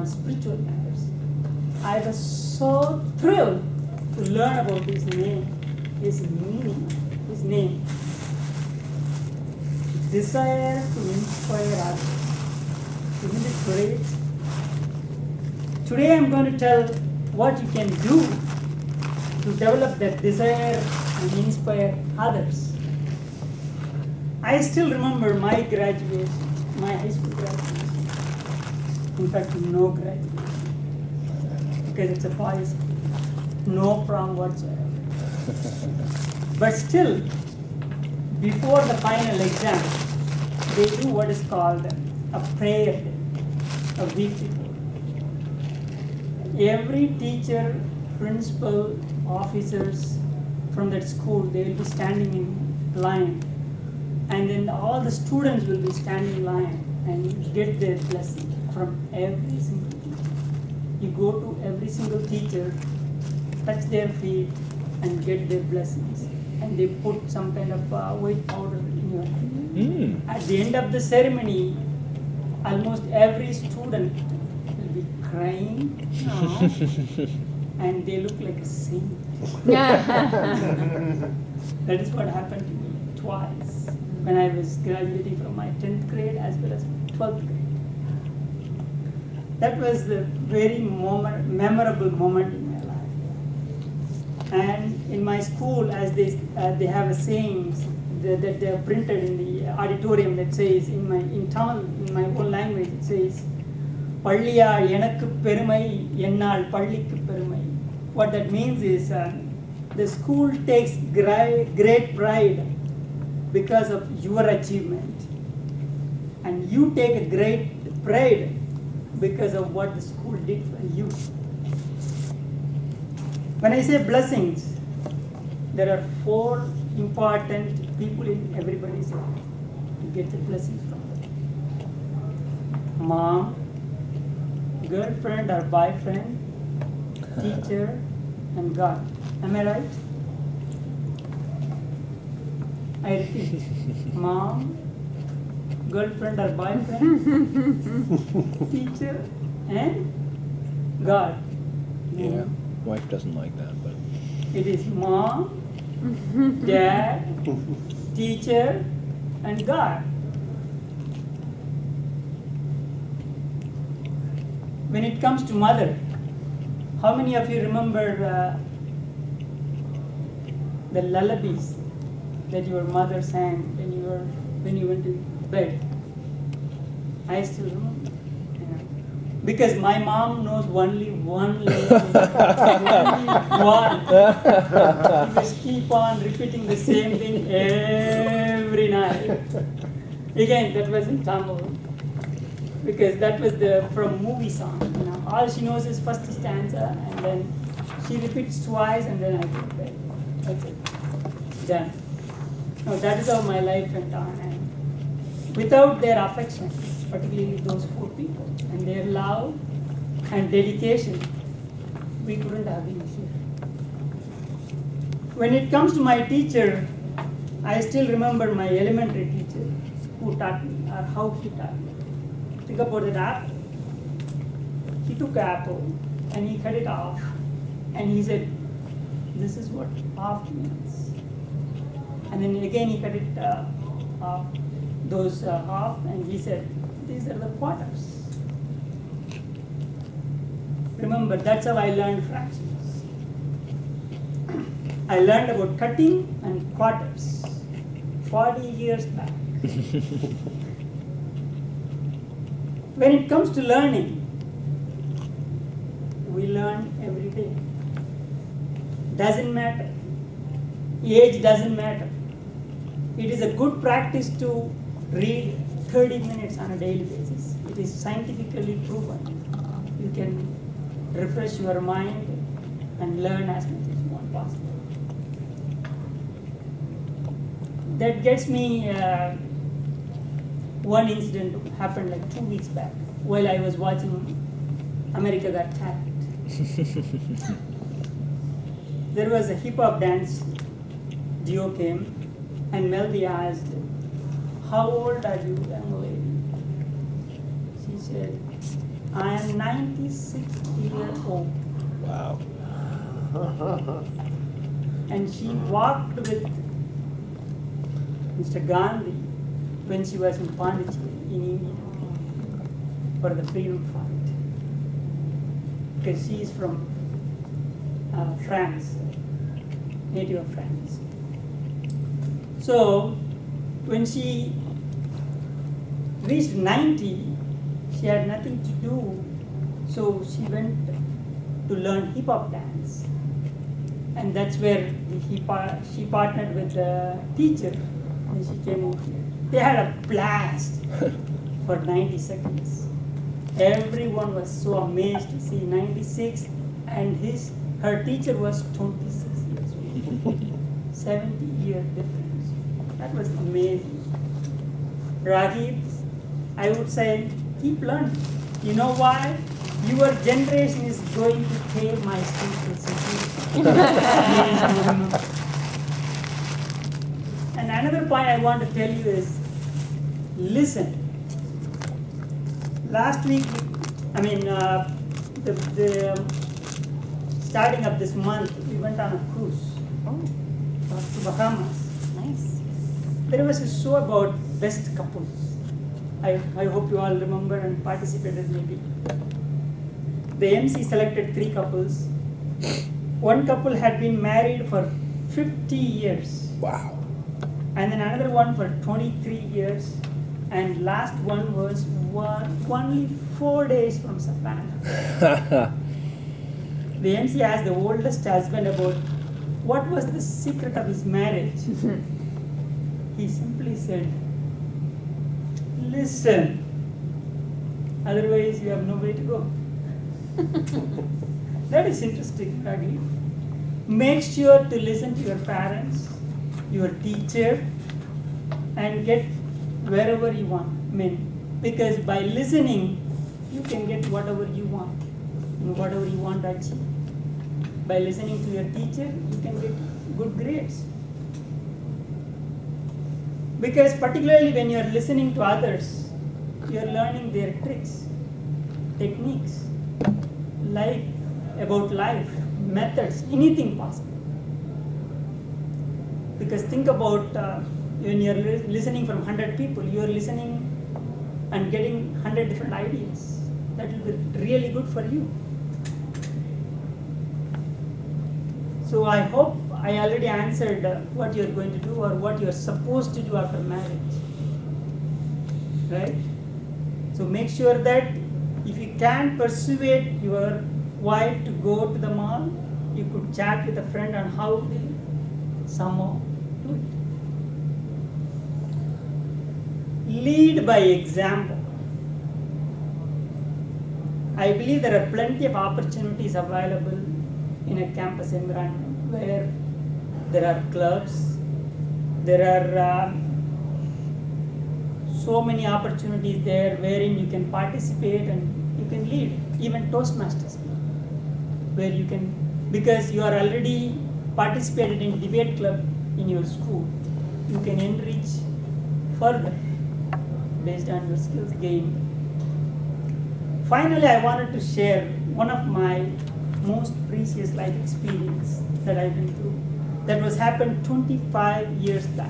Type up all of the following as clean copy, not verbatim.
on spiritual matters. I was so thrilled to learn about his name, his meaning, his name. Desire to inspire others. Isn't it great? Today I'm going to tell what you can do to develop that desire and inspire others. I still remember my graduation, my high school graduation. In fact, no graduation, because it's a boys' school. No prom whatsoever. But still, before the final exam, they do what is called a prayer day, a week before. Every teacher, principal, officers from that school, they will be standing in line. And then all the students will be standing in line and get their blessing from every single teacher. You go to every single teacher, touch their feet, and get their blessings. And they put some kind of white powder in your hand. At the end of the ceremony, almost every student will be crying, and they look like a saint. That is what happened to me twice when I was graduating from my 10th grade as well as 12th grade. That was the very memorable moment in my life. And in my school, as they have a saying that they are printed in the auditorium that says, in Tamil, in my own language, it says, "Palliyal enakku perumai, ennal pallikku perumai." What that means is the school takes great pride because of your achievement, and you take a great pride because of what the school did for you. When I say blessings, there are 4 important people in everybody's life to get the blessings from them. Mom, girlfriend or boyfriend, teacher, and God. Am I right? I repeat. Mom, girlfriend or boyfriend, teacher, and God. Yeah, wife doesn't like that, but it is mom, dad, teacher, and God. When it comes to mother, how many of you remember the lullabies that your mother sang when you went to bed? I still remember. Because my mom knows only one lullaby. Only one. She just keep on repeating the same thing every night. Again, that was in Tamil. Because that was from movie song. All she knows is first stanza, and then she repeats twice, and then I go to bed. That's it. Done. Now that is how my life went on. And without their affection, particularly those 4 people, and their love and dedication, we couldn't have been here. When it comes to my teacher, I still remember my elementary teacher who taught me, or how he taught me. Think about that apple. He took an apple and he cut it off, and he said, "This is what off means." And then again he cut it off, those off, and he said, "These are the quarters." Remember, that's how I learned fractions. I learned about cutting and quarters 40 years back. When it comes to learning, we learn every day. Doesn't matter. Age doesn't matter. It is a good practice to read 30 minutes on a daily basis. It is scientifically proven. You can refresh your mind and learn as much as you want possible. That gets me one incident happened like 2 weeks back while I was watching America Got Talent. There was a hip hop dance duo came, and Melody asked, "How old are you, young lady?" She said, I am 96 years old. Wow. And she walked with Mr. Gandhi when she was in Pondicherry in India for the freedom fight. Because she is from France, native of France. So when she reached 90, she had nothing to do, so she went to learn hip hop dance. And that's where she partnered with the teacher and she came over here. They had a blast for 90 seconds. Everyone was so amazed to see 96 and her teacher was 26 years old. 70-year difference. That was amazing. Raghib, I would say, keep learning. You know why? Your generation is going to pay my social security. And another point I want to tell you is, listen. Last week, starting of this month, we went on a cruise to Bahamas. Nice. There was a show about best couples. I hope you all remember and participated maybe. The MC selected 3 couples. One couple had been married for 50 years. Wow. And then another one for 23 years. And last one was only 4 days from Savannah. The MC asked the oldest husband about what was the secret of his marriage. He simply said, listen, otherwise you have no way to go. That is interesting, Raghi. Make sure to listen to your parents, your teacher, and get wherever you want. Because by listening, you can get whatever you want, whatever you want to achieve. By listening to your teacher, you can get good grades. Because particularly when you are listening to others, you are learning their tricks, techniques, about life, methods, anything possible. Because think about when you are listening from 100 people, you are listening and getting 100 different ideas. That will be really good for you. So I hope I already answered what you are going to do or what you are supposed to do after marriage. Right? So make sure that if you can persuade your wife to go to the mall, you could chat with a friend on how to somehow do it. Lead by example. I believe there are plenty of opportunities available in a campus environment where there are clubs, there are so many opportunities there wherein you can participate and you can lead, even Toastmasters, where you can, because you are already participated in debate club in your school, you can enrich further based on your skills gained. Finally, I wanted to share one of my most precious life experience that I've been through. That was happened 25 years back.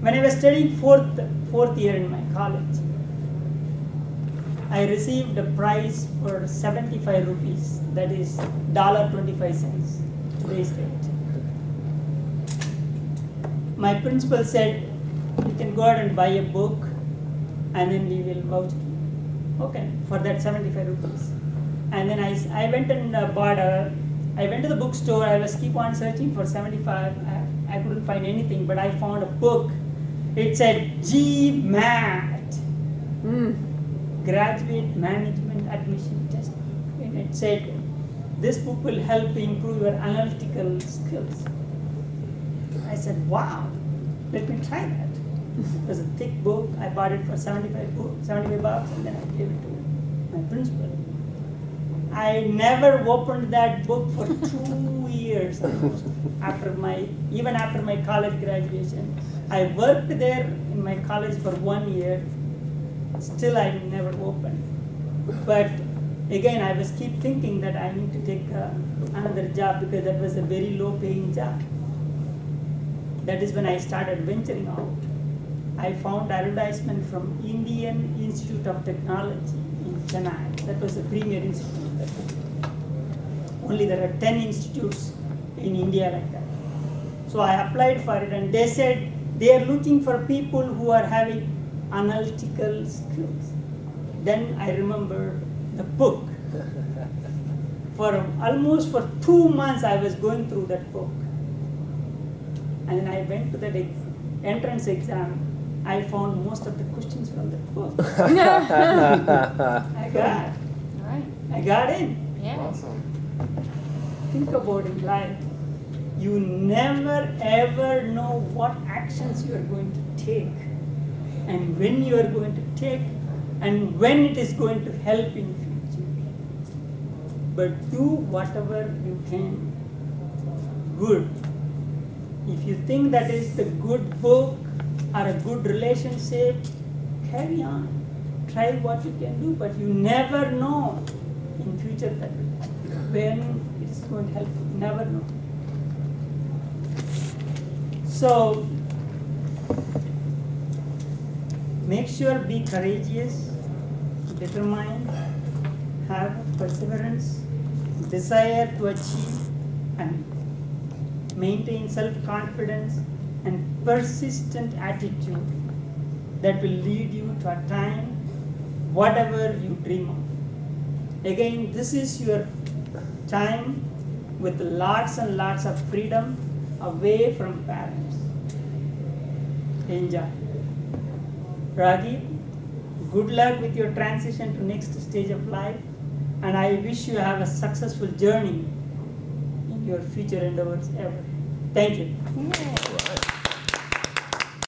When I was studying fourth year in my college, I received a prize for 75 rupees, that is $1.25, today's rate. My principal said, you can go out and buy a book and then we will vouch you. Okay, for that 75 rupees. And then I went and I went to the bookstore, I was keep on searching for 75, I couldn't find anything, but I found a book. It said GMAT, Graduate Management Admission Test. And it said, this book will help improve your analytical skills. I said, wow, let me try that. It was a thick book, I bought it for 75 bucks, and then I gave it to my principal. I never opened that book for 2 years almost, even after my college graduation. I worked there in my college for 1 year, Still I never opened. But again, I was keep thinking that I need to take another job because that was a very low paying job. That is when I started venturing out. I found advertisement from Indian Institute of Technology in Chennai. That was the premier institute. Only there are 10 institutes in India like that. So I applied for it and they said they are looking for people who are having analytical skills. Then I remember the book. For almost for 2 months I was going through that book. And then I went to that entrance exam. I found most of the questions from that book. I got. Right. I got in. Yeah. Awesome. Think about in life. You never ever know what actions you are going to take, and when you are going to take, and when it is going to help in future. But do whatever you can good. If you think that is the good book or a good relationship, carry on. Try what you can do, but you never know in future that when it is going to help you. Never know. So make sure be courageous, determined, have perseverance, desire to achieve, and maintain self-confidence and persistent attitude that will lead you to a time whatever you dream of. Again, this is your time with lots and lots of freedom away from parents. Enjoy. Raghi, good luck with your transition to next stage of life, and I wish you have a successful journey in your future endeavors ever. Thank you. Yeah.